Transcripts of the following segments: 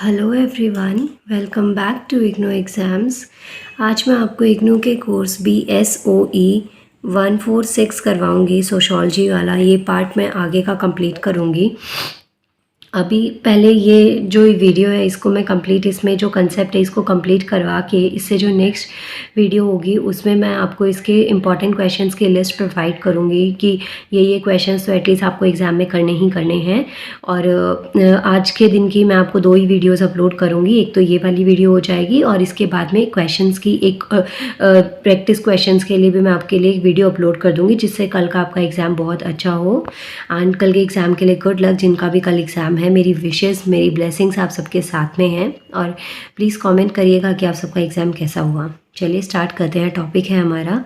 Hello everyone, welcome back to IGNOU exams. आज मैं आपको इग्नो के कोर्स BSOE 146 करवाऊंगी, सोशोलॉजी वाला। ये पार्ट मैं आगे का कंप्लीट करूंगी। अभी पहले ये जो वीडियो है इसको मैं कंप्लीट, इसमें जो कंसेप्ट है इसको कंप्लीट करवा के इससे जो नेक्स्ट वीडियो होगी उसमें मैं आपको इसके इम्पॉर्टेंट क्वेश्चंस की लिस्ट प्रोवाइड करूँगी कि ये क्वेश्चंस तो एटलीस्ट आपको एग्ज़ाम में करने ही करने हैं। और आज के दिन की मैं आपको 2 ही वीडियोज़ अपलोड करूँगी। एक तो ये वाली वीडियो हो जाएगी और इसके बाद में क्वेश्चंस की एक प्रैक्टिस क्वेश्चंस के लिए भी मैं आपके लिए एक वीडियो अपलोड कर दूँगी, जिससे कल का आपका एग्ज़ाम बहुत अच्छा हो। एंड कल के एग्ज़ाम के लिए गुड लक, जिनका भी कल एग्ज़ाम है। मेरी विशेस, मेरी ब्लेसिंग्स आप सबके साथ में हैं। और प्लीज़ कमेंट करिएगा कि आप सबका एग्ज़ाम कैसा हुआ। चलिए स्टार्ट करते हैं। टॉपिक है हमारा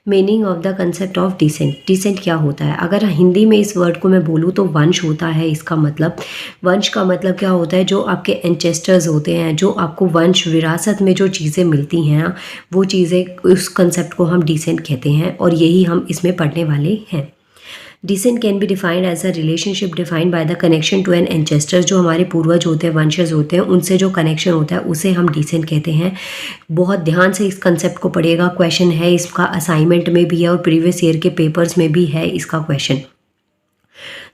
meaning of the concept of descent. Descent क्या होता है? अगर हिंदी में इस वर्ड को मैं बोलूँ तो वंश होता है इसका मतलब। वंश का मतलब क्या होता है? जो आपके एंचेस्टर्स होते हैं, जो आपको वंश विरासत में जो चीज़ें मिलती हैं, वो चीज़ें, उस कंसेप्ट को हम डिसेंट कहते हैं और यही हम इसमें पढ़ने वाले हैं। Descent can be defined as a relationship defined by the connection to an ancestor. जो हमारे पूर्वज होते हैं, वंशज होते हैं, उनसे जो कनेक्शन होता है उसे हम डिसेंट कहते हैं। बहुत ध्यान से इस कंसेप्ट को पढ़िएगा। क्वेश्चन है इसका, असाइनमेंट में भी है और प्रीवियस ईयर के पेपर्स में भी है इसका क्वेश्चन।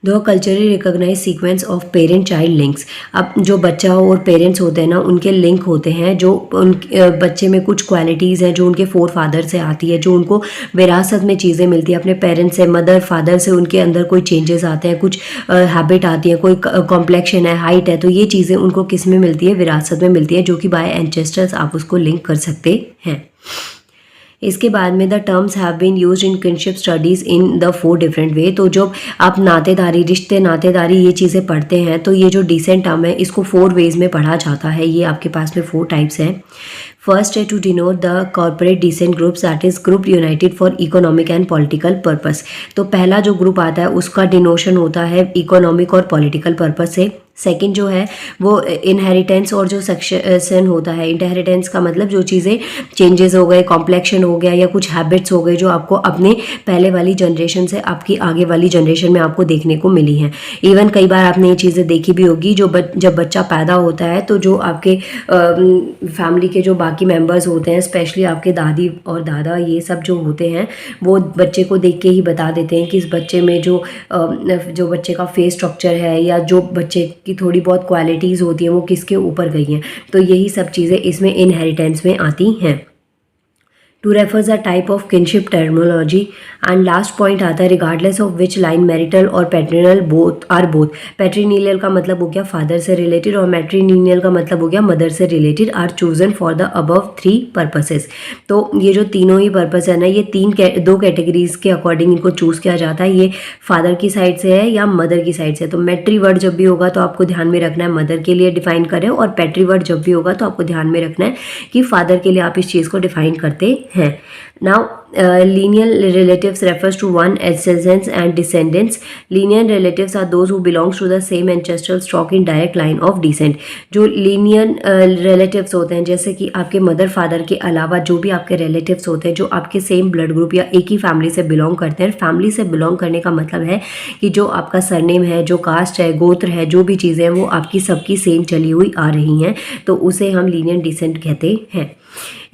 दो culturally recognize sequence of parent child links. अब जो बच्चा और पेरेंट्स होते हैं ना, उनके लिंक होते हैं। जो उन बच्चे में कुछ क्वालिटीज़ हैं जो उनके फोर फादर से आती है, जो उनको विरासत में चीज़ें मिलती है अपने पेरेंट्स से, मदर फादर से। उनके अंदर कोई चेंजेस आते हैं, कुछ हैबिट आती है, कोई कॉम्प्लेक्शन है, हाइट है, तो ये चीज़ें उनको किस में मिलती है? विरासत में मिलती है, जो कि बाय एंचेस्टर्स आप उसको लिंक कर सकते हैं। इसके बाद में the terms have been used in kinship studies in the 4 different way. तो जब आप नातेदारी, रिश्ते, नातेदारी ये चीज़ें पढ़ते हैं तो ये जो डिसेंट टर्म है इसको 4 वेज में पढ़ा जाता है। ये आपके पास में 4 टाइप्स हैं। फर्स्ट है to denote the corporate descent groups, that is group united for economic and political purpose. तो पहला जो ग्रुप आता है उसका डिनोशन होता है इकोनॉमिक और पॉलिटिकल पर्पस से। सेकंड जो है वो इनहेरिटेंस और जो सक्सेशन होता है। इनहेरिटेंस का मतलब जो चीज़ें चेंजेस हो गए, कॉम्प्लेक्शन हो गया या कुछ हैबिट्स हो गए जो आपको अपने पहले वाली जनरेशन से आपकी आगे वाली जनरेशन में आपको देखने को मिली हैं। इवन कई बार आपने ये चीज़ें देखी भी होगी, जब बच्चा पैदा होता है तो जो आपके फैमिली के जो बाकी मेंबर्स होते हैं, स्पेशली आपके दादी और दादा, ये सब जो होते हैं वो बच्चे को देख के ही बता देते हैं कि इस बच्चे में जो बच्चे का फेस स्ट्रक्चर है या जो बच्चे की थोड़ी बहुत क्वालिटीज़ होती हैं वो किसके ऊपर गई हैं। तो यही सब चीज़ें इसमें इनहेरिटेंस में आती हैं। To refers a type of kinship terminology. And last point आता है regardless of which line marital और patrilineal both are both. Patrilineal का मतलब हो गया फादर से रिलेटेड और मैट्रिनीलियल का मतलब हो गया मदर से related, are chosen for the above 3 purposes. तो ये जो तीनों ही पर्पस है ना, ये 2 कैटेगरीज के अकॉर्डिंग इनको चूज़ किया जाता है। ये फादर की साइड से है या मदर की साइड से। तो मैट्री वर्ड जब भी होगा तो आपको ध्यान में रखना है मदर के लिए डिफाइन करें, और पैट्री वर्ड जब भी होगा तो आपको ध्यान में रखना है कि फादर के लिए आप इस चीज़ को डिफाइन करते हैं। Now, lineal relatives refers to one ascendants and descendants. Linear relatives are those who belongs to the same ancestral stock in direct line of descent. जो linear relatives होते हैं, जैसे कि आपके मदर फादर के अलावा जो भी आपके relatives होते हैं जो आपके सेम ब्लड ग्रुप या एक ही फैमिली से बिलोंग करते हैं। फैमिली से बिलोंग करने का मतलब है कि जो आपका सरनेम है, जो कास्ट है, गोत्र है, जो भी चीज़ें हैं वो आपकी सबकी सेम चली हुई आ रही हैं, तो उसे हम लीनियर डिसेंट कहते हैं।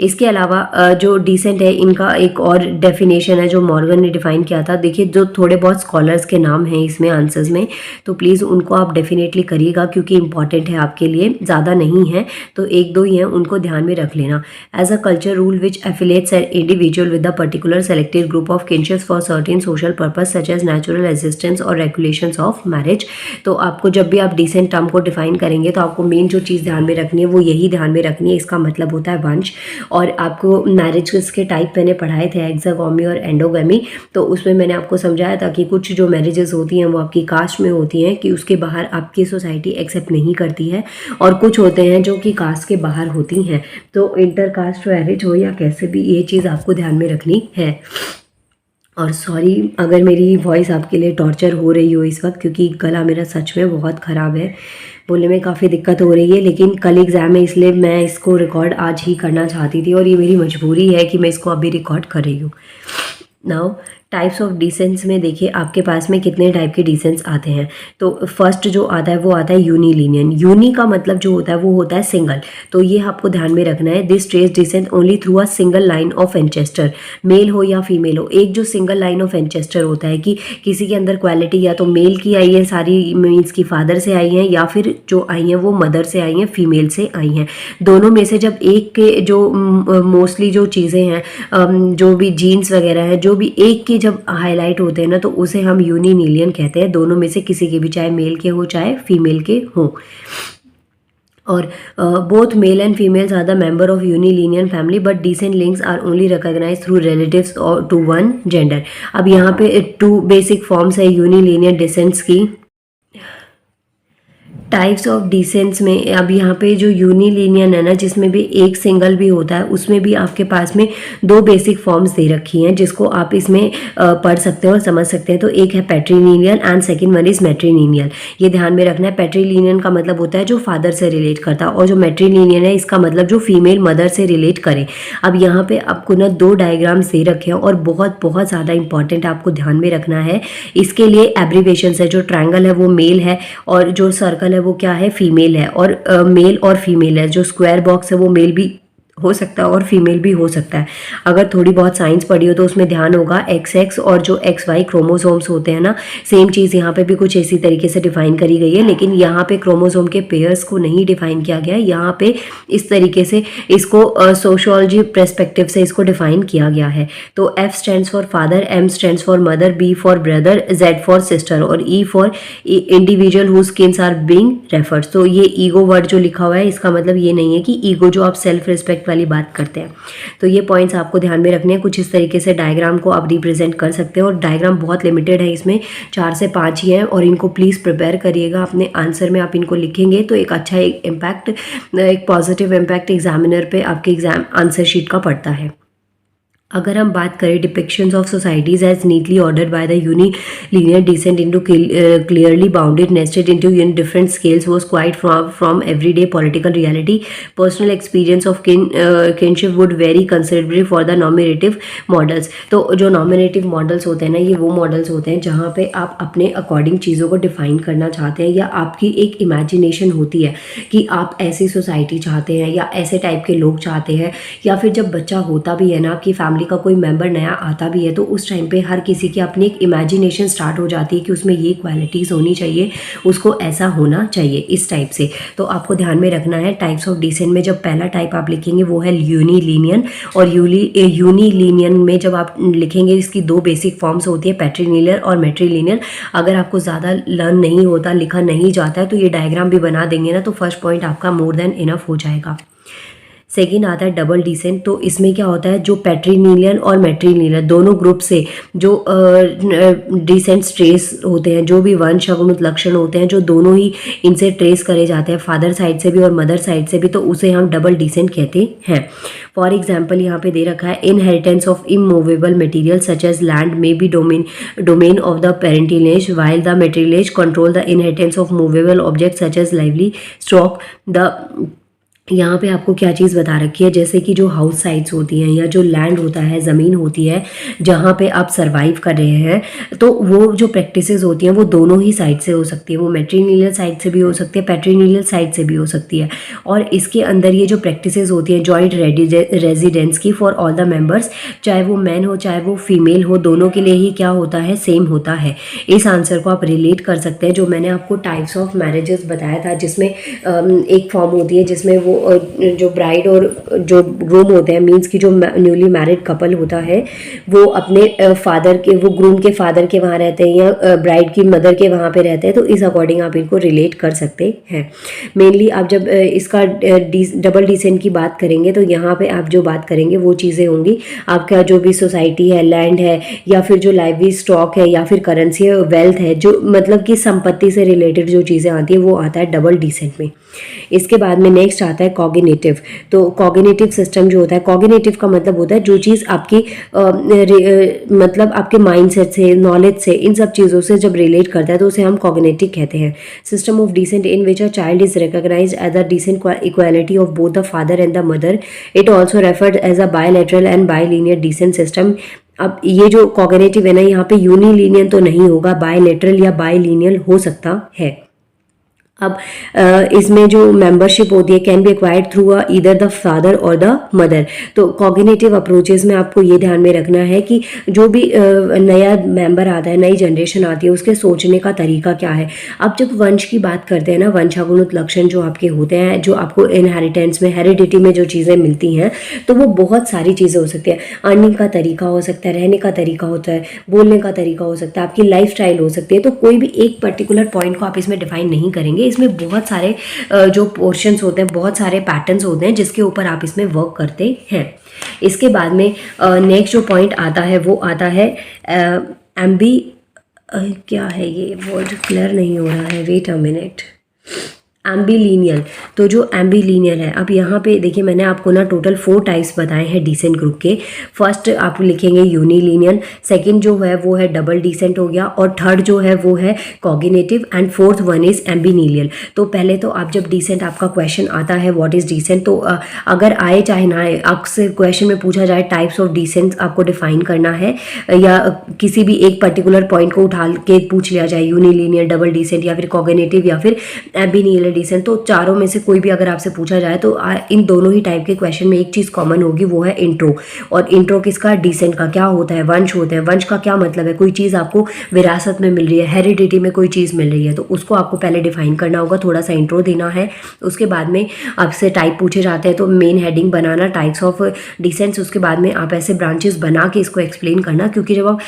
इसके अलावा जो डिसेंट है इनका एक और डेफिनेशन है जो मॉर्गन ने डिफाइन किया था। देखिए, जो थोड़े बहुत स्कॉलर्स के नाम हैं इसमें आंसर्स में, तो प्लीज़ उनको आप डेफिनेटली करिएगा क्योंकि इंपॉर्टेंट है आपके लिए, ज़्यादा नहीं है तो 1-2 ही हैं, उनको ध्यान में रख लेना। As a culture rule which affiliates an individual with a particular selected group of kinships for certain social purpose such as natural existence और रेगुलेशंस ऑफ मैरिज। तो आपको जब भी आप डिसेंट टर्म को डिफाइन करेंगे तो आपको मेन जो चीज़ ध्यान में रखनी है वो यही ध्यान में रखनी है। इसका मतलब होता है वंश। और आपको मैरिज के टाइप मैंने पढ़ाए थे, एक्सागोमी और एंडोगमी, तो उसमें मैंने आपको समझाया था कि कुछ जो मैरिजेस होती हैं वो आपकी कास्ट में होती हैं कि उसके बाहर आपकी सोसाइटी एक्सेप्ट नहीं करती है, और कुछ होते हैं जो कि कास्ट के बाहर होती हैं। तो इंटर कास्ट मैरिज हो या कैसे भी, ये चीज़ आपको ध्यान में रखनी है। और सॉरी अगर मेरी वॉइस आपके लिए टॉर्चर हो रही हो इस वक्त, क्योंकि गला मेरा सच में बहुत ख़राब है, बोलने में काफ़ी दिक्कत हो रही है। लेकिन कल एग्ज़ाम है इसलिए मैं इसको रिकॉर्ड आज ही करना चाहती थी और ये मेरी मजबूरी है कि मैं इसको अभी रिकॉर्ड कर रही हूँ। नाउ टाइप्स ऑफ डिसेंट्स में देखिए आपके पास में कितने टाइप के डिसेंट्स आते हैं। तो फर्स्ट जो आता है वो आता है यूनिलिनियन। यूनि का मतलब जो होता है वो होता है सिंगल, तो ये आपको ध्यान में रखना है। This trace descent only through a single line of ancestor, male हो या फीमेल हो। एक जो सिंगल लाइन ऑफ एंचेस्टर होता है कि किसी के अंदर क्वालिटी या तो मेल की आई है सारी, मीन्स की फादर से आई हैं, या फिर जो आई हैं वो मदर से आई हैं, फीमेल से आई हैं। दोनों में से जब एक के जो मोस्टली जो चीज़ें हैं, जो भी जीन्स वगैरह हैं, जो भी एक के जब हाईलाइट होते हैं ना, तो उसे हम यूनिलिनियन कहते हैं। दोनों में से किसी के भी, चाहे मेल के हो चाहे फीमेल के हों। और both male and females are the member of unilineal family, but descent links are only recognise through relatives और टू वन जेंडर। अब यहाँ पे 2 बेसिक फॉर्म्स है यूनिलिनियन डिसेंट्स की। टाइप्स ऑफ डिसेंट्स में अब यहाँ पे जो यूनिलिनियन है ना, जिसमें भी एक सिंगल भी होता है, उसमें भी आपके पास में 2 बेसिक फॉर्म्स दे रखी हैं जिसको आप इसमें पढ़ सकते हैं और समझ सकते हैं। तो एक है पैट्रीलिनियन एंड सेकंड वन इज मैट्रीलिनियन। ये ध्यान में रखना है। पैट्रीलिनियन का मतलब होता है जो फादर से रिलेट करता है, और जो मैट्रीलिनियन है इसका मतलब जो फीमेल मदर से रिलेट करे। अब यहाँ पे आपको ना 2 डायग्राम्स दे रखे हैं और बहुत बहुत ज़्यादा इंपॉर्टेंट आपको ध्यान में रखना है। इसके लिए एब्रीवेशंस है। जो ट्रायंगल है वो मेल है, और जो सर्कल है वो क्या है, फीमेल है। और मेल और फीमेल है। जो स्क्वायर बॉक्स है वो मेल भी हो सकता है और फीमेल भी हो सकता है। अगर थोड़ी बहुत साइंस पढ़ी हो तो उसमें ध्यान होगा XX और जो XY क्रोमोसोम्स होते हैं ना, सेम चीज़ यहाँ पे भी कुछ इसी तरीके से डिफाइन करी गई है, लेकिन यहाँ पे क्रोमोसोम के पेयर्स को नहीं डिफाइन किया गया है। यहाँ पे इस तरीके से इसको सोशियोलॉजी पर्सपेक्टिव से इसको डिफाइन किया गया है। तो F stands for father, M stands for mother, B for brother, Z for sister और E for individual whose skins are being referred. तो ये ईगो वर्ड जो लिखा हुआ है इसका मतलब ये नहीं है कि ईगो जो आप सेल्फ रिस्पेक्ट वाली बात करते हैं। तो ये पॉइंट्स आपको ध्यान में रखने हैं। कुछ इस तरीके से डायग्राम को आप रिप्रेजेंट कर सकते हैं, और डायग्राम बहुत लिमिटेड है, इसमें 4 से 5 ही हैं, और इनको प्लीज़ प्रिपेयर करिएगा। अपने आंसर में आप इनको लिखेंगे तो एक अच्छा इम्पैक्ट, एक पॉजिटिव इम्पैक्ट एग्जामिनर पे आपके एग्जाम आंसर शीट का पड़ता है। अगर हम बात करें depictions of societies as neatly ordered by the unilinear descent into clearly bounded nested into different scales was quite from everyday political reality, personal experience of kinship would vary considerably for the nominative models. तो जो nominative models होते हैं ना, ये वो models होते हैं जहाँ पे आप अपने अकॉर्डिंग चीज़ों को डिफाइन करना चाहते हैं, या आपकी एक इमेजिनेशन होती है कि आप ऐसी सोसाइटी चाहते हैं या ऐसे टाइप के लोग चाहते हैं, या फिर जब बच्चा होता भी है ना, आपकी फैमिली का कोई मेंबर नया आता भी है, तो उस टाइम पे हर किसी की अपनी एक इमेजिनेशन स्टार्ट हो जाती है कि उसमें ये क्वालिटीज़ होनी चाहिए, उसको ऐसा होना चाहिए, इस टाइप से। तो आपको ध्यान में रखना है। टाइप्स ऑफ डिसेंट में जब पहला टाइप आप लिखेंगे वो है यूनिलिनियन, और यूनिलिनियन में जब आप लिखेंगे इसकी 2 बेसिक फॉर्म्स होती है, पैट्रीलिनियर और मैट्रीलिनियर। अगर आपको ज़्यादा लर्न नहीं होता, लिखा नहीं जाता है, तो ये डायग्राम भी बना देंगे ना, तो फर्स्ट पॉइंट आपका मोर देन इनफ हो जाएगा। सेकेंड आता है डबल डिसेंट। तो इसमें क्या होता है, जो पैट्रीलिनियन और मैट्रीलिनियन दोनों ग्रुप से जो डिसेंट ट्रेस होते हैं, जो भी वंश अनुगत लक्षण होते हैं, जो दोनों ही इनसे ट्रेस करे जाते हैं, फादर साइड से भी और मदर साइड से भी, तो उसे हम डबल डिसेंट कहते हैं। फॉर एग्जाम्पल यहाँ पे दे रखा है, inheritance of immovable material such as land may be domain of the patrilage, while the matrilage control the inheritance of movable object such as livestock. The यहाँ पे आपको क्या चीज़ बता रखी है, जैसे कि जो हाउस साइट्स होती हैं या जो लैंड होता है, ज़मीन होती है जहाँ पे आप सरवाइव कर रहे हैं, तो वो जो प्रैक्टिसेस होती हैं वो दोनों ही साइड से हो सकती है। वो मैट्रीलिनियल साइड से भी हो सकती है, पैट्रीलिनियल साइड से भी हो सकती है। और इसके अंदर ये जो प्रैक्टिसेस होती हैं जॉइंट रेजिडेंस की फॉर ऑल द मेंबर्स, चाहे वो मैन हो चाहे वो फीमेल हो, दोनों के लिए ही क्या होता है, सेम होता है। इस आंसर को आप रिलेट कर सकते हैं। जो मैंने आपको टाइप्स ऑफ मैरिजेस बताया था, जिसमें एक फॉर्म होती है जिसमें वो जो ब्राइड और जो ग्रूम होते हैं, मीन्स की जो न्यूली मैरिड कपल होता है, वो अपने फादर के, वो ग्रूम के फादर के वहाँ रहते हैं या ब्राइड की मदर के वहाँ पे रहते हैं, तो इस अकॉर्डिंग आप इनको रिलेट कर सकते हैं। मेनली आप जब इसका डबल डिसेंट की बात करेंगे, तो यहाँ पे आप जो बात करेंगे वो चीज़ें होंगी, आपका जो भी सोसाइटी है, लैंड है, या फिर जो लाइवली स्टॉक है, या फिर करेंसी है, वेल्थ है, जो मतलब कि संपत्ति से रिलेटेड जो चीज़ें आती है वो आता है डबल डिसेंट में। इसके बाद में नेक्स्ट आता है कॉग्निटिव। तो कॉग्निटिव सिस्टम जो होता है, कॉग्निटिव का मतलब होता है जो चीज़ आपकी मतलब आपके माइंडसेट से, नॉलेज से, इन सब चीज़ों से जब रिलेट करता है तो उसे हम कॉग्निटिव कहते हैं। System of descent in which a child is recognised as the descent equality of both the father and the mother. It also referred as a bilateral and bilinear descent system अब ये जो cognitive है ना, यहाँ पे यूनिलीनियर तो नहीं होगा, बायलेटरल या बायलीनियर हो सकता है। अब इसमें जो मेंबरशिप होती है can be acquired through either the father और द मदर। तो कॉग्निटिव अप्रोचेस में आपको ये ध्यान में रखना है कि जो भी नया मेंबर आता है, नई जनरेशन आती है, उसके सोचने का तरीका क्या है। अब जब वंश की बात करते हैं ना, वंशागुणित लक्षण जो आपके होते हैं, जो आपको इनहेरिटेंस में, हेरिडिटी में जो चीज़ें मिलती हैं, तो वो बहुत सारी चीज़ें हो सकती है। अर्निंग का तरीका हो सकता है, रहने का तरीका होता है, बोलने का तरीका हो सकता है, आपकी लाइफ स्टाइल हो सकती है। तो कोई भी एक पर्टिकुलर पॉइंट को आप इसमें डिफाइन नहीं करेंगे, इसमें बहुत सारे जो पोर्शंस होते हैं, बहुत सारे पैटर्न्स होते हैं जिसके ऊपर आप इसमें वर्क करते हैं। इसके बाद में नेक्स्ट जो पॉइंट आता है वो आता है एम्बी, क्या है ये वर्ड क्लियर नहीं हो रहा है, वेट अ मिनट, एम्बीलीनियल। तो जो एम्बीलीनियल है, अब यहाँ पे देखिए मैंने आपको ना टोटल 4 टाइप्स बताए हैं डिसेंट ग्रुप के। फर्स्ट आप लिखेंगे यूनिलीनियल, सेकंड जो है वो है डबल डिसेंट हो गया, और थर्ड जो है वो है cognitive, and fourth one is ambilineal. तो पहले तो आप जब डिसेंट आपका क्वेश्चन आता है व्हाट इज डिसेंट, तो अगर आए चाहे ना आए, आपसे क्वेश्चन में पूछा जाए टाइप्स ऑफ डिसेंट आपको डिफाइन करना है, या किसी भी एक पर्टिकुलर पॉइंट को उठा के पूछ लिया जाए, यूनिलीनियर, डबल डिसेंट, या फिर कॉग्निटिव, या फिर एम्बीनीलियल डिसेंट, तो चारों में से कोई भी अगर आपसे पूछा जाए तो इन दोनों ही टाइप के क्वेश्चन में एक चीज कॉमन होगी, वो है इंट्रो। और इंट्रो किसका, डिसेंट का। क्या होता है, वंश होते हैं। वंश का क्या मतलब है, कोई चीज आपको विरासत में मिल रही है, हेरिडिटी में कोई चीज मिल रही है, तो उसको आपको पहले डिफाइन करना होगा, थोड़ा सा इंट्रो देना है। उसके बाद में आपसे टाइप पूछे जाते हैं तो main heading banana, types of descents. उसके बाद में आप ऐसे ब्रांचेस बना के इसको एक्सप्लेन करना, क्योंकि जब आप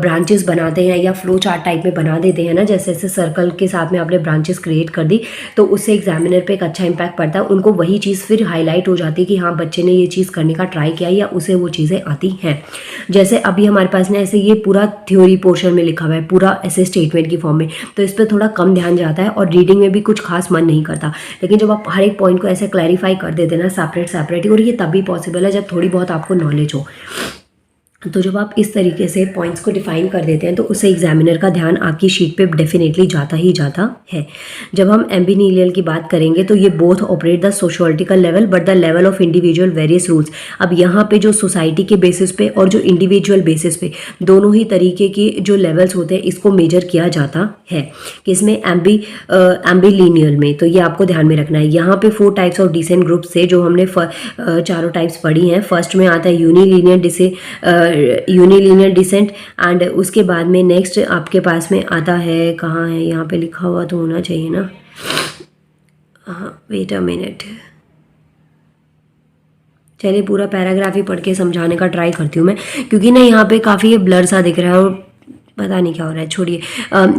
ब्रांचेस बनाते हैं या फ्लो चार्ट टाइप में बना देते हैं ना, जैसे जैसे सर्कल के साथ में आपने ब्रांचेस क्रिएट कर दी, तो उससे एग्जामिनर पे एक अच्छा इंपैक्ट पड़ता है। उनको वही चीज़ फिर हाईलाइट हो जाती है कि हाँ बच्चे ने ये चीज़ करने का ट्राई किया या उसे वो चीज़ें आती हैं। जैसे अभी हमारे पास ना ऐसे ये पूरा थ्योरी पोर्शन में लिखा हुआ है, पूरा ऐसे स्टेटमेंट की फॉर्म में, तो इस पर थोड़ा कम ध्यान जाता है और रीडिंग में भी कुछ खास मन नहीं करता। लेकिन जब आप हर एक पॉइंट को ऐसे क्लैरिफाई कर देते हैं ना सेपरेट, और ये तभी पॉसिबल है जब थोड़ी बहुत आपको नॉलेज हो। तो जब आप इस तरीके से पॉइंट्स को डिफाइन कर देते हैं तो उससे एग्जामिनर का ध्यान आपकी शीट पे डेफिनेटली जाता ही जाता है। जब हम एम्बीनीलियल की बात करेंगे तो ये both operate the sociopolitical level but the level of individual various rules. अब यहाँ पे जो सोसाइटी के बेसिस पे और जो इंडिविजुअल बेसिस पे दोनों ही तरीके की जो लेवल्स होते हैं इसको मेजर किया जाता है। किसमें, एम्बीलीनियल में। तो ये आपको ध्यान में रखना है। यहाँ पे 4 टाइप्स ऑफ डिसेंट ग्रुप से जो हमने चारों टाइप्स पढ़ी हैं। फर्स्ट में आता है यूनिलीनियर डिसेंट, एंड उसके बाद में नेक्स्ट आपके पास में आता है, कहाँ है, यहाँ पे लिखा हुआ तो होना चाहिए ना, हाँ वेट अ मिनट, चलिए पूरा पैराग्राफ ही पढ़ के समझाने का ट्राई करती हूँ मैं, क्योंकि ना यहाँ पे काफ़ी ब्लर सा दिख रहा है और पता नहीं क्या हो रहा है, छोड़िए।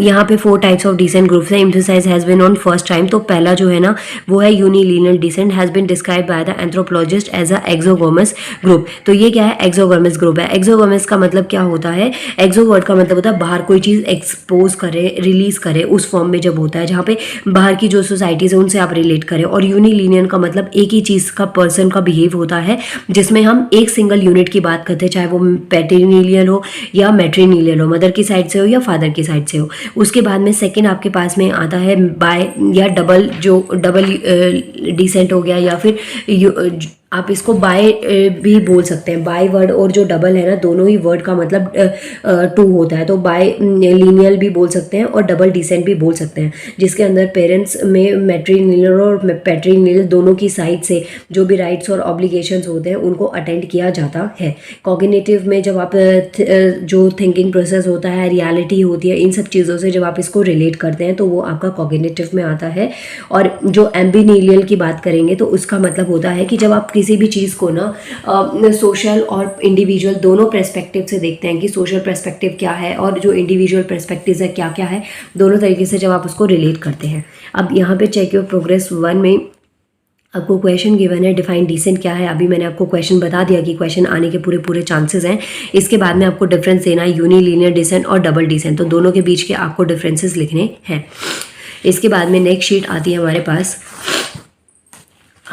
यहाँ पे 4 टाइप्स ऑफ डिसेंट ग्रुप्स है। Emphasise has been on first time. तो पहला जो है ना वो है unilineal descent, has been describe by the anthropologist as a exogamous group. तो ये क्या है, एक्सोगोमस ग्रुप है। एक्सोगोमस का मतलब क्या होता है, एक्सो वर्ड का मतलब होता है बाहर कोई चीज़ एक्सपोज करे, रिलीज करे, उस फॉर्म में जब होता है जहाँ पे बाहर की जो सोसाइटीज़ है उनसे आप रिलेट करें। और यूनिलीनियर का मतलब एक ही चीज़ का पर्सन का बिहेव होता है जिसमें हम एक सिंगल यूनिट की बात करते हैं, चाहे वो पैट्रिनीलियल हो या मैट्रिनीलियल हो, मदर की साइड से हो या फादर की साइड से हो। उसके बाद में सेकंड आपके पास में आता है बाय या डबल, जो डबल डिसेंट हो गया, या फिर आप इसको बाय भी बोल सकते हैं। बाय वर्ड और जो डबल है ना, दोनों ही वर्ड का मतलब 2 होता है। तो बाय लीनियल भी बोल सकते हैं और डबल डिसेंट भी बोल सकते हैं, जिसके अंदर पेरेंट्स में मैट्रिनीलियल और पैट्रिनीलियल दोनों की साइड से जो भी राइट्स और ऑब्लिगेशंस होते हैं उनको अटेंड किया जाता है। कॉग्निटिव में जब आप जो थिंकिंग प्रोसेस होता है, रियलिटी होती है, इन सब चीज़ों से जब आप इसको रिलेट करते हैं तो वो आपका कॉग्निटिव में आता है। और जो एम्बीनीलियल की बात करेंगे तो उसका मतलब होता है कि जब आप किसी भी चीज़ को ना सोशल और इंडिविजुअल दोनों पर्सपेक्टिव से देखते हैं कि सोशल पर्सपेक्टिव क्या है और जो इंडिविजुअल पर्सपेक्टिव है क्या क्या है, दोनों तरीके से जब आप उसको रिलेट करते हैं। अब यहाँ पे चेक योर प्रोग्रेस 1 में आपको क्वेश्चन गिवन है डिफाइन डिसेंट क्या है। अभी मैंने आपको क्वेश्चन बता दिया कि क्वेश्चन आने के पूरे चांसेस हैं। इसके बाद में आपको डिफरेंस देना है यूनिलीनियर डिसेंट और डबल डिसेंट, तो दोनों के बीच के आपको डिफरेंसेस लिखने हैं। इसके बाद में नेक्स्ट शीट आती है हमारे पास,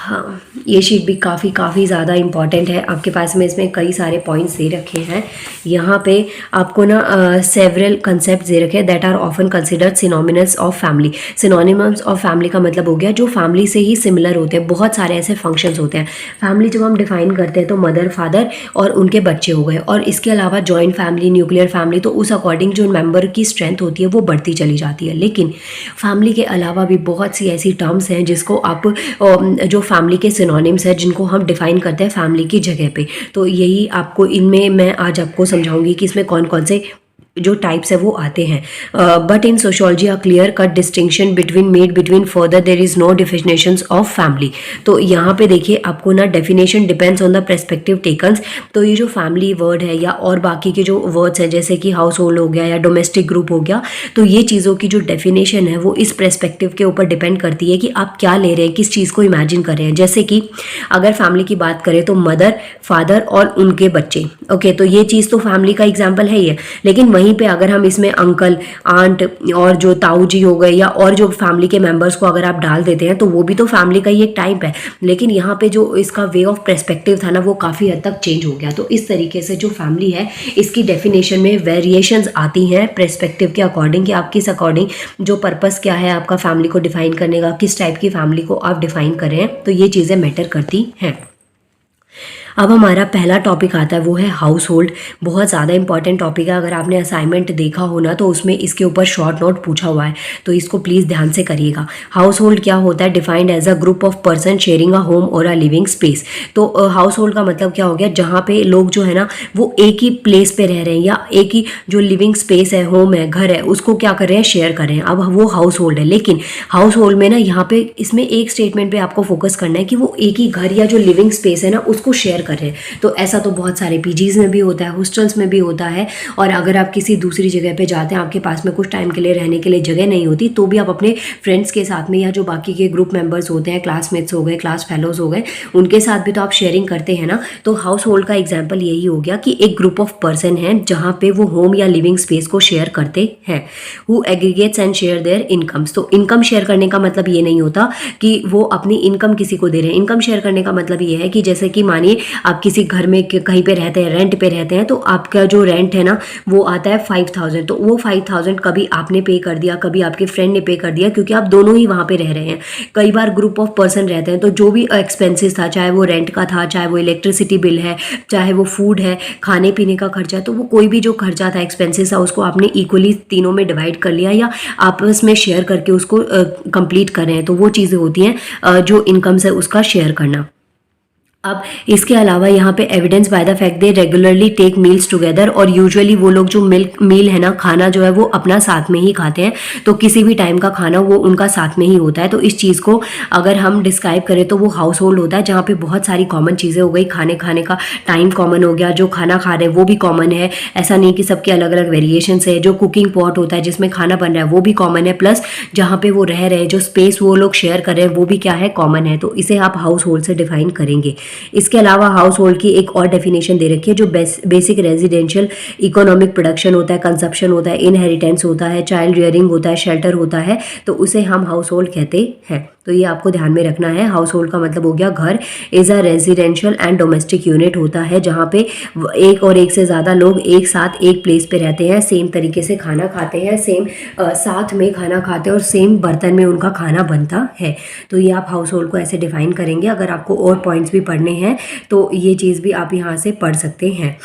हाँ, ये शीट भी काफ़ी ज़्यादा इम्पॉर्टेंट है आपके पास में। इसमें कई सारे पॉइंट्स दे रखे हैं। यहाँ पे आपको ना सेवरल कंसेप्ट दे रखे हैं that are often considered synonymous of family. Synonymous of family का मतलब हो गया जो फैमिली से ही सिमिलर होते हैं। बहुत सारे ऐसे फंक्शंस होते हैं। फैमिली जब हम डिफाइन करते हैं तो मदर, फादर और उनके बच्चे हो गए, और इसके अलावा जॉइंट फैमिली, न्यूक्लियर फैमिली, तो उस अकॉर्डिंग जो मेंबर की स्ट्रेंथ होती है वो बढ़ती चली जाती है। लेकिन फैमिली के अलावा भी बहुत सी ऐसी टर्म्स हैं जिसको आप जो फैमिली के सिनोनिम्स है जिनको हम डिफाइन करते हैं फैमिली की जगह पे। तो यही आपको इनमें मैं आज आपको समझाऊंगी कि इसमें कौन कौन से जो टाइप्स है वो आते हैं। But in sociology a clear cut distinction between further there is no definitions of family. तो यहाँ पे देखिए आपको ना definition depends on the perspective takens. तो ये जो फैमिली वर्ड है या और बाकी के जो वर्ड्स हैं जैसे कि हाउस होल्ड हो गया या डोमेस्टिक ग्रुप हो गया, तो ये चीज़ों की जो डेफिनेशन है वो इस पर्सपेक्टिव के ऊपर डिपेंड करती है कि आप क्या ले रहे हैं, किस चीज़ को इमेजिन कर रहे हैं। जैसे कि अगर फैमिली की बात करें तो मदर, फादर और उनके बच्चे। ओके, तो ये चीज़ तो फैमिली का एग्जाम्पल है ही है। लेकिन वहीं पे अगर हम इसमें अंकल, आंट और जो ताऊ जी हो गए या और जो फैमिली के मेंबर्स को अगर आप डाल देते हैं तो वो भी तो फैमिली का ही एक टाइप है। लेकिन यहाँ पे जो इसका वे ऑफ पर्सपेक्टिव था ना वो काफ़ी हद तक चेंज हो गया। तो इस तरीके से जो फैमिली है इसकी डेफिनेशन में वेरिएशंस आती हैं पर्सपेक्टिव के अकॉर्डिंग कि आप किस अकॉर्डिंग जो पर्पस क्या है आपका फैमिली को डिफाइन करने का, किस टाइप की फैमिली को आप डिफाइन कर रहे हैं, तो ये चीज़ें मैटर करती हैं। अब हमारा पहला टॉपिक आता है वो है हाउस होल्ड। बहुत ज़्यादा इंपॉर्टेंट टॉपिक है। अगर आपने असाइनमेंट देखा हो ना तो उसमें इसके ऊपर शॉर्ट नोट पूछा हुआ है, तो इसको प्लीज़ ध्यान से करिएगा। हाउस होल्ड क्या होता है? Defined as a group of person sharing a home और अ लिविंग स्पेस। तो हाउस होल्ड का मतलब क्या हो गया? जहाँ पे लोग जो है ना वो एक ही प्लेस पे रह रहे हैं या एक ही जो लिविंग स्पेस है, होम है, घर है, उसको क्या कर रहे हैं? शेयर कर रहे हैं। अब वो हाउस होल्ड है। लेकिन हाउस होल्ड में ना यहाँ पे इसमें एक स्टेटमेंट पे आपको फोकस करना है कि वो एक ही घर या जो लिविंग स्पेस है ना उसको शेयर कर रहे हैं। तो ऐसा तो बहुत सारे पीजीज में भी होता है, हॉस्टल्स में भी होता है, और अगर आप किसी दूसरी जगह पे जाते हैं, आपके पास में कुछ टाइम के लिए रहने के लिए जगह नहीं होती, तो भी आप अपने फ्रेंड्स के साथ में या जो बाकी के ग्रुप मेंबर्स होते हैं, क्लासमेट्स हो गए, क्लास फेलोज हो गए, उनके साथ भी तो आप शेयरिंग करते हैं ना। तो हाउस होल्ड का एग्जाम्पल यही हो गया कि एक ग्रुप ऑफ पर्सन है जहाँ पे वो होम या लिविंग स्पेस को शेयर करते हैं। Who aggregates and share their incomes. तो इनकम शेयर करने का मतलब ये नहीं होता कि वो अपनी इनकम किसी को दे रहे हैं। इनकम शेयर करने का मतलब ये है कि जैसे कि मानिए आप किसी घर में कहीं पे रहते हैं, रेंट पे रहते हैं, तो आपका जो रेंट है ना वो आता है 5000। तो वो 5000 कभी आपने पे कर दिया, कभी आपके फ्रेंड ने पे कर दिया, क्योंकि आप दोनों ही वहाँ पे रह रहे हैं। कई बार ग्रुप ऑफ पर्सन रहते हैं तो जो भी एक्सपेंसेस था, चाहे वो रेंट का था, चाहे वो इलेक्ट्रिसिटी बिल है, चाहे वो फूड है, खाने पीने का खर्चा, तो वो कोई भी जो खर्चा था, एक्सपेंसेस था, उसको आपने इक्वली तीनों में डिवाइड कर लिया या आपस में शेयर करके उसको कंप्लीट कर रहे हैं। तो वो चीज़ें होती हैं जो इनकम्स है उसका शेयर करना। अब इसके अलावा यहाँ पे evidence by the fact they regularly take meals together, और यूजुअली वो लोग जो मील है ना, खाना जो है वो अपना साथ में ही खाते हैं। तो किसी भी टाइम का खाना वो उनका साथ में ही होता है। तो इस चीज़ को अगर हम डिस्क्राइब करें तो वो हाउस होल्ड होता है जहाँ पे बहुत सारी कॉमन चीज़ें हो गई। खाने का टाइम कॉमन हो गया, जो खाना खा रहे हैं वो भी कॉमन है, ऐसा नहीं कि सबके अलग अलग वेरिएशंस है। जो कुकिंग पॉट होता है जिसमें खाना बन रहा है वो भी कॉमन है, प्लस जहाँ पे वो रह रहे हैं, जो स्पेस वो लोग शेयर कर रहे हैं वो भी क्या है? कॉमन है। तो इसे आप हाउस होल्ड से डिफाइन करेंगे। इसके अलावा हाउस होल्ड की एक और डेफिनेशन दे रखी है जो बेसिक रेजिडेंशियल इकोनॉमिक प्रोडक्शन होता है, कंजप्शन होता है, इनहेरिटेंस होता है, चाइल्ड रियरिंग होता है, शेल्टर होता है, तो उसे हम हाउस होल्ड कहते हैं। तो ये आपको ध्यान में रखना है। हाउस होल्ड का मतलब हो गया घर is a residential and domestic unit होता है जहाँ पे एक और एक से ज़्यादा लोग एक साथ एक प्लेस पे रहते हैं, सेम तरीके से खाना खाते हैं, सेम साथ में खाना खाते हैं और सेम बर्तन में उनका खाना बनता है। तो ये आप हाउस होल्ड को ऐसे डिफाइन करेंगे। अगर आपको और पॉइंट्स भी पढ़ने हैं तो ये चीज़ भी आप यहाँ से पढ़ सकते हैं।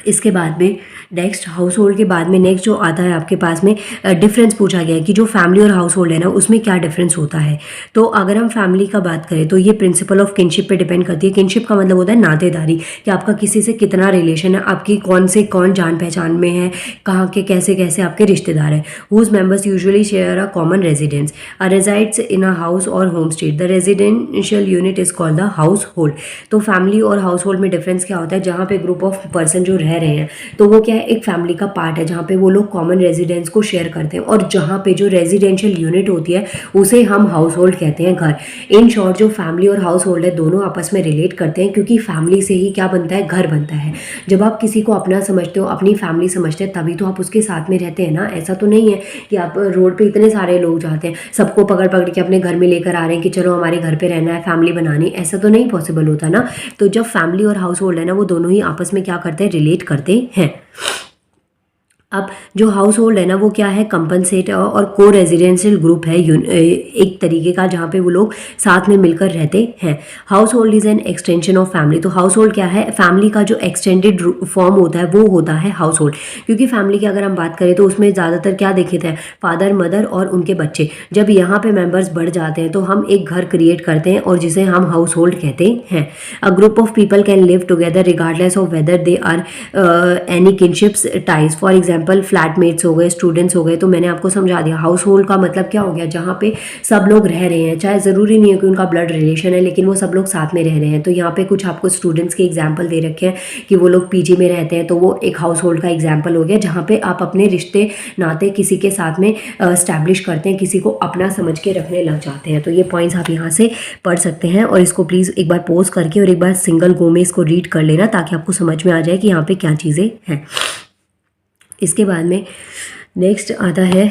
इसके बाद में नेक्स्ट हाउस होल्ड के बाद में नेक्स्ट जो आता है आपके पास में डिफरेंस पूछा गया है कि जो फैमिली और हाउस होल्ड है ना उसमें क्या डिफरेंस होता है। तो अगर हम फैमिली का बात करें तो ये प्रिंसिपल ऑफ किनशिप पे डिपेंड करती है। किनशिप का मतलब होता है नातेदारी, कि आपका किसी से कितना रिलेशन है, आपकी कौन से कौन जान पहचान में है, कहाँ के कैसे कैसे आपके रिश्तेदार हैं। Whose members usually share a common residence resides in a house और home state. The residential unit is called the household. तो फैमिली और हाउस होल्ड में डिफरेंस क्या होता है? जहाँ पे ग्रुप ऑफ पर्सन जो रह रहे हैं, तो वो क्या है, एक फैमिली का पार्ट है जहाँ पे वो लोग कॉमन रेजिडेंस को शेयर करते हैं, और जहाँ पे जो रेजिडेंशियल यूनिट होती है उसे हम हाउस होल्ड कहते हैं, घर। इन शॉर्ट जो फैमिली और हाउस होल्ड है दोनों आपस में रिलेट करते हैं, क्योंकि फैमिली से ही क्या बनता है, घर बनता है। जब आप किसी को अपना समझते हो, अपनी फैमिली समझते हैं, तभी तो आप उसके साथ में रहते हैं ना। ऐसा तो नहीं है कि आप रोड पे इतने सारे लोग जाते हैं, सबको पकड़ पकड़ के अपने घर में लेकर आ रहे हैं कि चलो हमारे घर पे रहना है, फैमिली बनानी, ऐसा तो नहीं पॉसिबल होता ना। तो जब फैमिली और हाउस होल्ड है ना, वो दोनों ही आपस में क्या करते हैं, रिलेट करते हैं। अब जो हाउस होल्ड है ना, वो क्या है, कंपनसेट और को रेजिडेंशियल ग्रुप है, एक तरीके का, जहाँ पे वो लोग साथ में मिलकर रहते हैं। House hold is an extension of family. तो हाउस होल्ड क्या है, फैमिली का जो एक्सटेंडेड फॉर्म होता है वो होता है हाउस होल्ड। क्योंकि फैमिली की अगर हम बात करें तो उसमें ज़्यादातर क्या देखे थे, फादर मदर और उनके बच्चे। जब यहाँ पे मेंबर्स बढ़ जाते हैं तो हम एक घर क्रिएट करते हैं और जिसे हम हाउस होल्ड कहते हैं। A group of people can live together regardless of whether they are any kinships ties. For example flatmates हो गए, स्टूडेंट्स हो गए, तो मैंने आपको समझा दिया। हाउस होल्ड का मतलब क्या हो गया, जहाँ पे सब लोग रह रहे हैं, चाहे ज़रूरी नहीं है कि उनका ब्लड रिलेशन है, लेकिन वो सब लोग साथ में रह रहे हैं। तो यहाँ पे कुछ आपको स्टूडेंट्स के एग्जाम्पल दे रखे हैं कि वो लोग पीजी में रहते हैं, तो वो एक हाउस होल्ड का एग्जाम्पल हो गया, जहाँ पे आप अपने रिश्ते नाते किसी के साथ में स्टैब्लिश करते हैं, किसी को अपना समझ के रखने लग जाते हैं। तो ये पॉइंट्स आप यहाँ से पढ़ सकते हैं, और इसको प्लीज़ एक बार पॉज करके और एक बार सिंगल गो में इसको रीड कर लेना, ताकि आपको समझ में आ जाए कि यहाँ पे क्या चीज़ें हैं। इसके बाद में नेक्स्ट आता है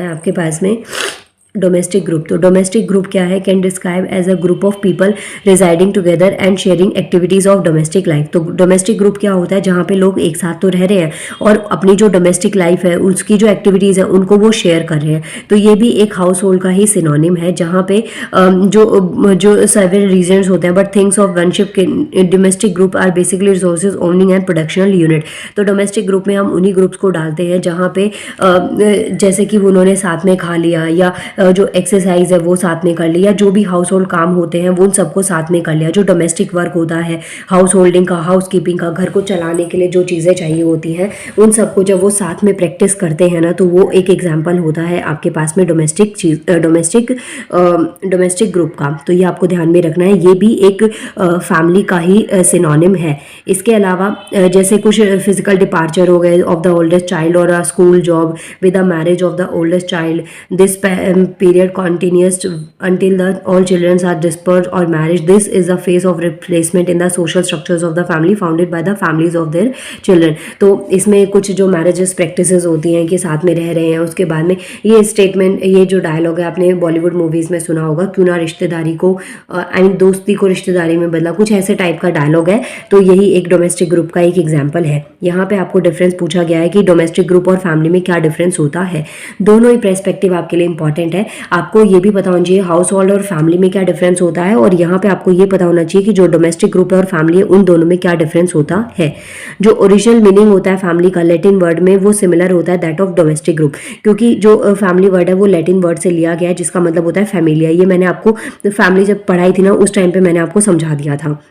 आपके पास में डोमेस्टिक ग्रुप। तो डोमेस्टिक ग्रुप क्या है, can describe as a group of people residing together and sharing activities of domestic life. तो डोमेस्टिक ग्रुप क्या होता है, जहाँ पे लोग एक साथ तो रह रहे हैं और अपनी जो डोमेस्टिक लाइफ है उसकी जो एक्टिविटीज़ है उनको वो शेयर कर रहे हैं। तो ये भी एक हाउस होल्ड का ही सिनोनिम है, जहाँ पे जो सेवरल रीजन्स होते हैं, but things of ownership domestic group are basically resources owning and productional unit. तो डोमेस्टिक ग्रुप में हम उन्हीं ग्रुप्स को डालते हैं जहाँ पे जैसे कि उन्होंने साथ में खा लिया, या जो एक्सरसाइज है वो साथ में कर लिया, जो भी हाउस होल्ड काम होते हैं वो उन सबको साथ में कर लिया। जो डोमेस्टिक वर्क होता है, हाउस होल्डिंग का, हाउस कीपिंग का, घर को चलाने के लिए जो चीज़ें चाहिए होती हैं, उन सबको जब वो साथ में प्रैक्टिस करते हैं ना, तो वो एक एग्जाम्पल होता है आपके पास में डोमेस्टिक ग्रुप का। तो ये आपको ध्यान में रखना है, ये भी एक फैमिली का ही सिनोनिम है। इसके अलावा जैसे कुछ फिजिकल डिपार्चर हो गए ऑफ द ओल्डेस्ट चाइल्ड, और अ school job with the marriage of the oldest child, this period continues until the all children are dispersed or married. This is a phase of replacement in the social structures of the family founded by the families of their children. तो इसमें कुछ जो marriages practices होती हैं कि साथ में रह रहे हैं, उसके बाद में ये स्टेटमेंट, ये जो डायलॉग है आपने बॉलीवुड मूवीज़ में सुना होगा, क्यों ना रिश्तेदारी को दोस्ती को रिश्तेदारी में बदला, कुछ ऐसे टाइप का डायलॉग है। तो यही एक डोमेस्टिक ग्रुप का एक एग्जाम्पल है। यहाँ पे आपको डिफरेंस पूछा गया है कि डोमेस्टिक ग्रुप और फैमिली में क्या डिफरेंस होता है। दोनों ही पर्सपेक्टिव आपके लिए इंपॉर्टेंट है। आपको ये भी पता होना चाहिए हाउस होल्ड और फैमिली में क्या डिफरेंस होता है, और यहाँ पे आपको ये पता होना चाहिए कि जो डोमेस्टिक ग्रुप है और फैमिली है उन दोनों में क्या डिफरेंस होता है। जो ओरिजिनल मीनिंग होता है फैमिली का लैटिन वर्ड में, वो सिमिलर होता है दैट ऑफ डोमेस्टिक ग्रुप, क्योंकि जो फैमिली वर्ड है वो लैटिन वर्ड से लिया गया है, जिसका मतलब होता है फैमिलिया। ये मैंने आपको फैमिली जब पढ़ाई थी ना, उस टाइम पे मैंने आपको समझा दिया था।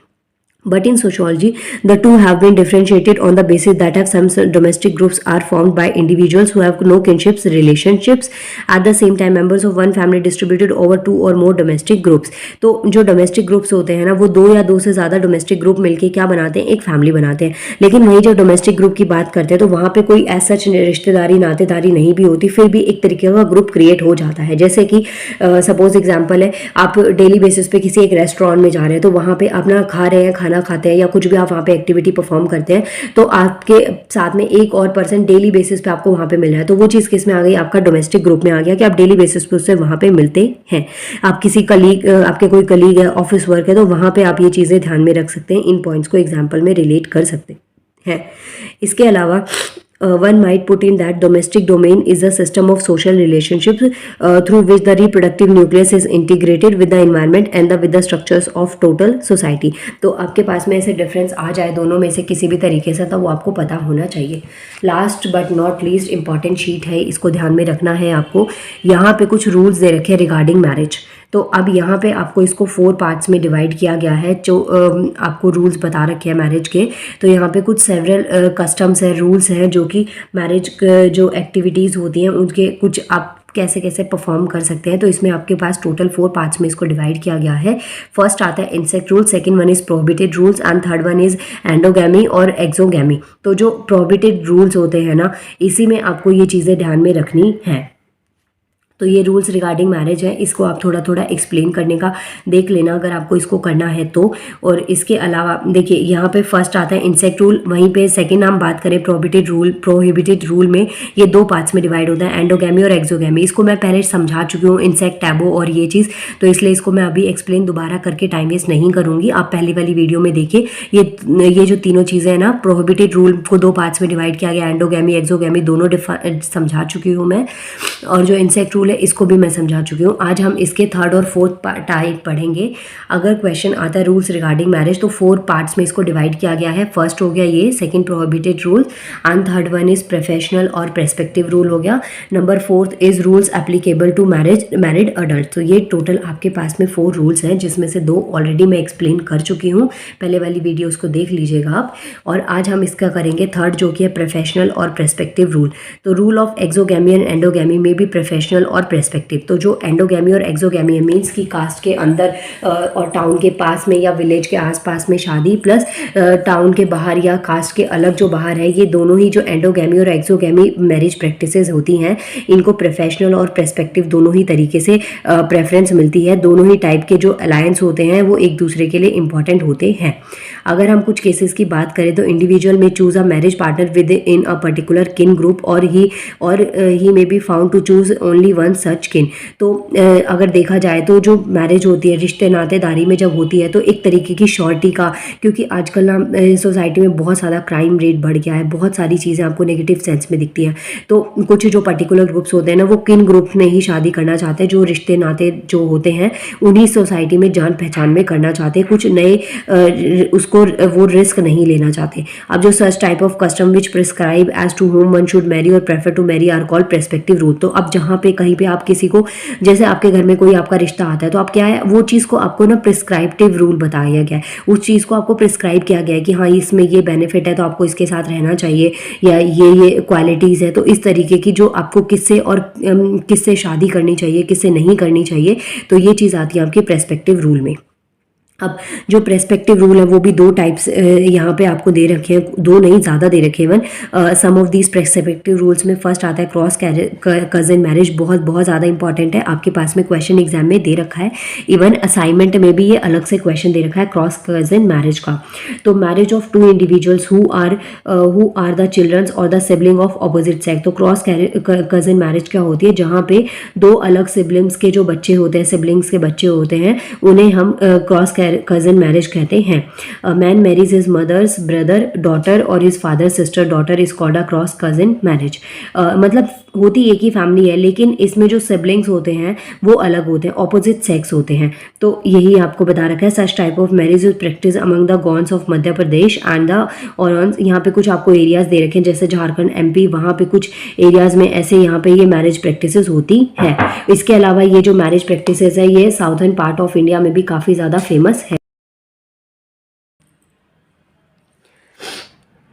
But in sociology, the two have been differentiated on the basis that have some domestic groups are formed by individuals who have no kinships relationships at the same time members of one family distributed over two or more domestic groups. तो जो domestic groups होते हैं ना, वो दो या दो से ज़्यादा डोमेस्टिक ग्रुप मिलके क्या बनाते हैं, एक फैमिली बनाते हैं। लेकिन वही जब डोमेस्टिक ग्रुप की बात करते हैं तो वहाँ पे कोई ऐसा रिश्तेदारी नातेदारी नहीं भी होती, फिर भी एक तरीके का ग्रुप क्रिएट हो जाता है। जैसे कि सपोज एग्जाम्पल है, आप डेली बेसिस पे किसी एक रेस्टोरेंट में जा रहे हैं, तो वहाँ पे अपना खा रहे हैं, खाना खाते हैं, या कुछ भी आप वहाँ पे एक्टिविटी परफॉर्म करते हैं, तो आपके साथ में एक और पर्सन डेली बेसिस पे आपको वहाँ पे मिल रहा है। तो वो चीज़ किस में आ गई, आपका डोमेस्टिक ग्रुप में आ गया कि आप डेली बेसिस पे उससे वहाँ पे मिलते हैं। आप किसी कलीग, आपके कोई कलीग है, ऑफिस वर्क है, तो वहाँ पे आप ये चीज़ें ध्यान में रख सकते हैं, इन पॉइंट्स को एग्जाम्पल में रिलेट कर सकते हैं। इसके अलावा one might put in that domestic domain is a system of social relationships through which the reproductive nucleus is integrated with the environment and with the structures of total society. तो आपके पास में ऐसे डिफरेंस आ जाए दोनों में से किसी भी तरीके से, तो वो आपको पता होना चाहिए। Last but not least important sheet है, इसको ध्यान में रखना है आपको। यहाँ पे कुछ रूल्स दे रखे हैं रिगार्डिंग मैरिज। तो अब यहाँ पे आपको इसको 4 पार्ट्स में डिवाइड किया गया है, जो आपको रूल्स बता रखे हैं मैरिज के। तो यहाँ पे कुछ सेवरल कस्टम्स हैं, रूल्स हैं, जो कि मैरिज जो एक्टिविटीज़ होती हैं उनके कुछ आप कैसे कैसे परफॉर्म कर सकते हैं। तो इसमें आपके पास टोटल 4 पार्ट्स में इसको डिवाइड किया गया है। फर्स्ट आता है insect rule, second one is prohibited rules and third one is endogamy और एक्सोगैमी। तो जो प्रोहिबिटेड रूल्स होते हैं ना, इसी में आपको ये चीज़ें ध्यान में रखनी है। तो ये रूल्स रिगार्डिंग मैरिज है, इसको आप थोड़ा थोड़ा एक्सप्लेन करने का देख लेना अगर आपको इसको करना है तो। और इसके अलावा देखिए यहाँ पे फर्स्ट आता है इंसेक्ट रूल, वहीं पे सेकंड हम बात करें प्रोहिबिटेड रूल में ये 2 पार्ट्स में डिवाइड होता है, एंडोगैमी और एक्सोगैमी। इसको मैं पहले समझा चुकी हूँ, इंसेक्ट, टैबू और ये चीज़, तो इसलिए इसको मैं अभी एक्सप्लेन दोबारा करके टाइम वेस्ट नहीं करूँगी। आप पहली वाली वीडियो में देखिए, ये जो तीनों चीज़ें हैं ना, प्रोहिबिटेड रूल को 2 पार्ट्स में डिवाइड किया गया, एंडोगैमी एक्सोगैमी दोनों समझा चुकी हूँ मैं, और जो इंसेक्ट रूल है इसको भी मैं समझा चुकी हूँ। आज हम इसके थर्ड और फोर्थ टाइप पढ़ेंगे। अगर क्वेश्चन आता है रूल्स रिगार्डिंग मैरिज तो 4 पार्ट्स में इसको डिवाइड किया गया है। फर्स्ट हो गया ये, second prohibited rule and third one is professional और प्रेस्पेक्टिव रूल हो गया। Number 4 is rules applicable to married adult. तो ये टोटल आपके पास में 4 रूल्स हैं, जिसमें से 2 ऑलरेडी मैं एक्सप्लेन कर चुकी हूँ, पहले वाली वीडियोस को देख लीजिएगा आप। और आज हम इसका करेंगे थर्ड, जो कि है प्रोफेशनल और प्रेस्पेक्टिव रूल। तो rule of exogamy and endogamy में भी प्रोफेशनल और प्रेस्पेक्टिव। तो जो एंडोगैमी और एक्सोगैमी है, मीन्स की कास्ट के अंदर और टाउन के पास में या विलेज के आसपास में शादी, प्लस टाउन के बाहर या कास्ट के अलग जो बाहर है, ये दोनों ही जो एंडोगैमी और एक्सोगैमी मैरिज प्रैक्टिसेस होती हैं, इनको प्रोफेशनल और प्रेस्पेक्टिव दोनों ही तरीके से प्रेफरेंस मिलती है। दोनों ही टाइप के जो अलायंस होते हैं वो एक दूसरे के लिए इंपॉर्टेंट होते हैं। अगर हम कुछ केसेस की बात करें तो इंडिविजुअल में choose a marriage partner within a particular kin group और he may be found to choose only one such kin. तो अगर देखा जाए तो जो मैरिज होती है, रिश्ते नातेदारी में जब होती है, तो एक तरीके की श्योरिटी का, क्योंकि आजकल ना सोसाइटी में बहुत ज़्यादा क्राइम रेट बढ़ गया है, बहुत सारी चीज़ें आपको नेगेटिव सेंस में दिखती हैं। तो कुछ जो पर्टिकुलर ग्रुप्स होते हैं ना, वो किन ग्रुप में ही शादी करना चाहते हैं, जो रिश्ते नाते जो होते हैं उन्हीं सोसाइटी में जान पहचान में करना चाहते हैं, कुछ नए उसको वो रिस्क नहीं लेना चाहते। अब जो such type of custom which prescribe as to whom one should marry और prefer to marry are called prescriptive rule. तो अब जहाँ पे कहीं पे आप किसी को, जैसे आपके घर में कोई आपका रिश्ता आता है, तो आप क्या है, वो चीज़ को आपको ना प्रिस्क्राइप्टिव रूल बताया गया है, उस चीज़ को आपको प्रिस्क्राइब किया गया है कि हाँ इसमें ये बेनिफिट है तो आपको इसके साथ रहना चाहिए, या ये क्वालिटीज़ है। तो इस तरीके की जो आपको किससे और किससे शादी करनी चाहिए, किससे नहीं करनी चाहिए, तो ये चीज़ आती है आपकी प्रेस्पेक्टिव रूल में। अब जो प्रेस्पेक्टिव रूल है वो भी 2 टाइप्स यहाँ पे आपको दे रखे हैं, 2 नहीं ज़्यादा दे रखे हैं। सम ऑफ दीज प्रेस्पेक्टिव रूल्स में फर्स्ट आता है क्रॉस कज़न मैरिज। बहुत ज़्यादा इंपॉर्टेंट है, आपके पास में क्वेश्चन एग्जाम में दे रखा है, इवन असाइनमेंट में भी ये अलग से क्वेश्चन दे रखा है क्रॉस कज़न मैरिज का। तो marriage of 2 individuals who are the childrens और the sibling of opposite sex. तो क्रॉस कज़न मैरिज क्या होती है, जहाँ पे 2 अलग सिबलिंग्स के जो बच्चे होते हैं, सिबलिंग्स के बच्चे होते हैं, उन्हें हम क्रॉस कज़न मैरिज कहते हैं। Man marries his mother's brother daughter और his father sister daughter is called a cross cousin marriage. मतलब होती एक ही फैमिली है, लेकिन इसमें जो सिबलिंग्स होते हैं वो अलग होते हैं, ऑपोजिट सेक्स होते हैं। तो यही आपको बता रखा है। Such type of marriage is practice among the Gonds of Madhya Pradesh and the Oraons. यहाँ पे कुछ आपको एरियाज दे रखे हैं, जैसे झारखंड, एमपी, वहाँ पे कुछ एरियाज में ऐसे यहाँ पे ये मैरिज प्रैक्टिसेस होती है। इसके अलावा ये जो मैरिज प्रैक्टिसेस है ये साउथर्न पार्ट ऑफ इंडिया में भी काफ़ी ज़्यादा फेमस है।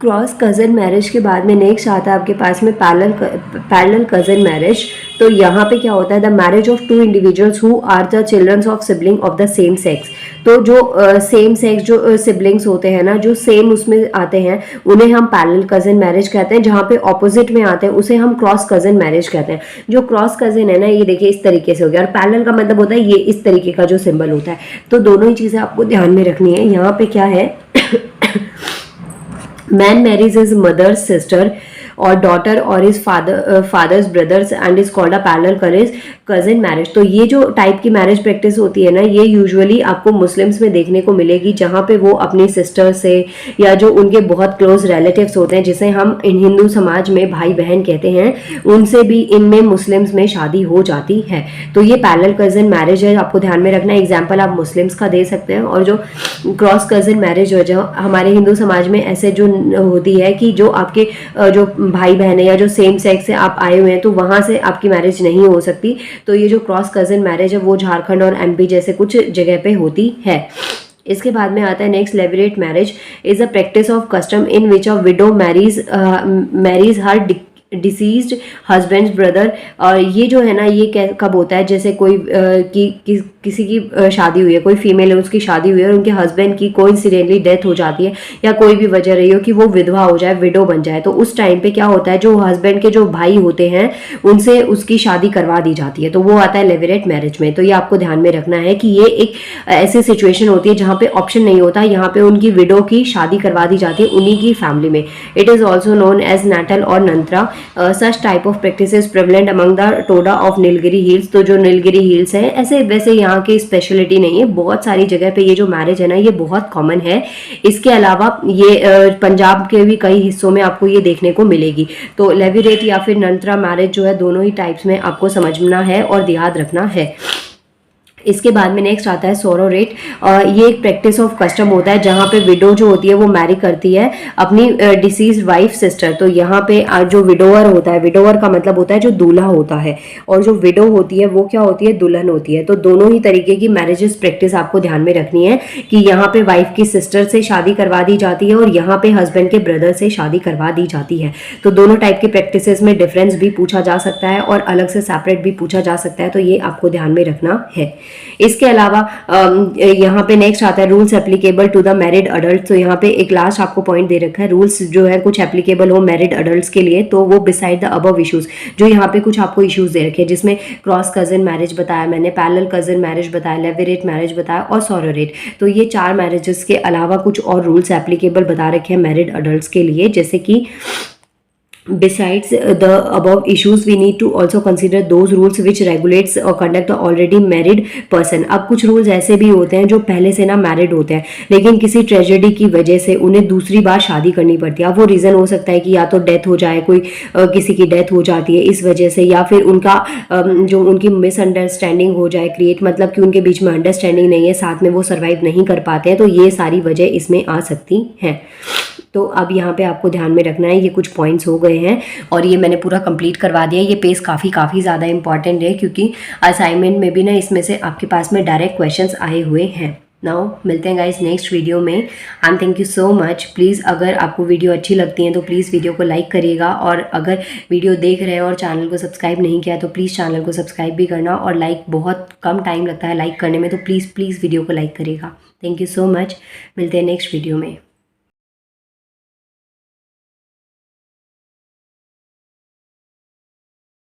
क्रॉस कज़न मैरिज के बाद में नेक्स्ट आता है आपके पास में पैरेलल कज़न मैरिज। तो यहाँ पे क्या होता है, the marriage of 2 individuals who are the childrens of sibling of the same sex. तो जो सेम सेक्स जो सिबलिंग्स होते हैं ना, जो सेम उसमें आते हैं, उन्हें हम पैरेलल कज़न मैरिज कहते हैं। जहाँ पे ऑपोजिट में आते हैं उसे हम क्रॉस कज़न मैरिज कहते हैं। जो क्रॉस कज़न है ना, ये देखिए इस तरीके से हो गया, और पैरेलल का मतलब होता है ये इस तरीके का जो सिंबल होता है। तो दोनों ही चीज़ें आपको ध्यान में रखनी है। यहाँ पे क्या है, man marries his mother's sister और डॉटर और is father's brother's and is called a parallel cousin marriage. तो ये जो टाइप की मैरिज प्रैक्टिस होती है ना, ये यूजुअली आपको मुस्लिम्स में देखने को मिलेगी, जहाँ पे वो अपनी सिस्टर से या जो उनके बहुत क्लोज रिलेटिव्स होते हैं, जिसे हम इन हिंदू समाज में भाई बहन कहते हैं, उनसे भी इनमें मुस्लिम्स में शादी हो जाती है। तो ये पैरेलल कज़न मैरिज है, आपको ध्यान में रखना है। एग्जाम्पल आप मुस्लिम्स का दे सकते हैं। और जो क्रॉस कज़न मैरिज हो, जो हमारे हिंदू समाज में ऐसे जो होती है कि जो आपके जो भाई बहन है या जो सेम सेक्स से आप आए हुए हैं, तो वहां से आपकी मैरिज नहीं हो सकती। तो ये जो क्रॉस कज़न मैरिज है वो झारखंड और एमपी जैसे कुछ जगह पे होती है। इसके बाद में आता है next, levirate marriage is a practice of custom in which a widow marries her deceased husband's brother. और ये जो है ना, ये कब होता है, जैसे कोई किसी की शादी हुई है, कोई फीमेल है उसकी शादी हुई है और उनके हस्बैंड की कोइंसिडेंटली डेथ हो जाती है या कोई भी वजह रही हो कि वो विधवा हो जाए, विडो बन जाए, तो उस टाइम पे क्या होता है, जो हस्बैंड के जो भाई होते हैं उनसे उसकी शादी करवा दी जाती है, तो वो आता है लेविरेट मैरिज में। तो ये आपको ध्यान में रखना है कि ये एक ऐसी सिचुएशन होती है जहाँ पे ऑप्शन नहीं होता, यहाँ पे उनकी विडो की शादी करवा दी जाती है उन्हीं की फैमिली में। It is also known as natal और नंत्रा। Such type of practice is prevalent among the Toda of Nilgiri hills. तो जो नीलगिरी हिल्स है, ऐसे वैसे यहाँ की स्पेशलिटी नहीं है, बहुत सारी जगह पे ये जो मैरिज है ना ये बहुत कॉमन है। इसके अलावा ये पंजाब के भी कई हिस्सों में आपको ये देखने को मिलेगी। तो लेविरेट या फिर नंत्रा मैरिज जो है, दोनों ही टाइप्स में आपको समझना है और याद रखना है। इसके बाद में नेक्स्ट आता है सोरोरेट। ये एक प्रैक्टिस ऑफ कस्टम होता है जहाँ पे विडो जो होती है वो मैरी करती है अपनी डिसीज वाइफ सिस्टर। तो यहाँ पे जो विडोवर होता है, विडोवर का मतलब होता है जो दूल्हा होता है, और जो विडो होती है वो क्या होती है, दुल्हन होती है। तो दोनों ही तरीके की मैरिजेस प्रैक्टिस आपको ध्यान में रखनी है कि यहाँ पे वाइफ की सिस्टर से शादी करवा दी जाती है और यहाँ पे हस्बैंड के ब्रदर से शादी करवा दी जाती है। तो दोनों टाइप की प्रैक्टिसेस में डिफरेंस भी पूछा जा सकता है और अलग से सेपरेट भी पूछा जा सकता है, तो ये आपको ध्यान में रखना है। इसके अलावा यहाँ पे नेक्स्ट आता है rules applicable to the married adult. तो यहाँ पे एक लास्ट आपको पॉइंट दे रखा है, रूल्स जो है कुछ एप्लीकेबल हो मैरिड अडल्ट्स के लिए, तो वो बिसाइड द अबव इश्यूज। जो यहाँ पे कुछ आपको इश्यूज दे रखे हैं जिसमें क्रॉस कजन मैरिज बताया मैंने, पैरेलल कजन मैरिज बताया, लेविरेट मैरिज बताया और सोरोरेट। तो ये 4 मैरिजेस के अलावा कुछ और रूल्स एप्लीकेबल बता रखे हैं मैरिड अडल्ट्स के लिए, जैसे कि besides the above issues we need to also consider those rules which regulates or conduct the already married person। अब कुछ रूल्स ऐसे भी होते हैं जो पहले से ना मैरिड होते हैं लेकिन किसी ट्रेजेडी की वजह से उन्हें दूसरी बार शादी करनी पड़ती है। अब वो रीज़न हो सकता है कि या तो डेथ हो जाए, कोई किसी की डेथ हो जाती है इस वजह से, या फिर उनका जो उनकी मिसअंडरस्टैंडिंग हो जाए क्रिएट, मतलब कि उनके बीच में अंडरस्टैंडिंग नहीं है, साथ में वो सर्वाइव नहीं कर पाते हैं, तो ये सारी वजह इसमें आ सकती हैं। तो अब यहाँ पे आपको ध्यान में रखना है, ये कुछ पॉइंट्स हो गए हैं और ये मैंने पूरा कंप्लीट करवा दिया। ये पेज काफ़ी ज़्यादा इंपॉर्टेंट है क्योंकि असाइनमेंट में भी ना इसमें से आपके पास में डायरेक्ट क्वेश्चंस आए हुए हैं। नाउ मिलते हैं गाइस नेक्स्ट वीडियो में and thank you so much. Please अगर आपको वीडियो अच्छी लगती है तो प्लीज़ वीडियो को लाइक करिएगा, और अगर वीडियो देख रहे हैं और चैनल को सब्सक्राइब नहीं किया तो प्लीज़ चैनल को सब्सक्राइब भी करना, और लाइक बहुत कम टाइम लगता है लाइक करने में, तो प्लीज़ वीडियो को लाइक करिएगा। थैंक यू सो मच, मिलते हैं नेक्स्ट वीडियो में।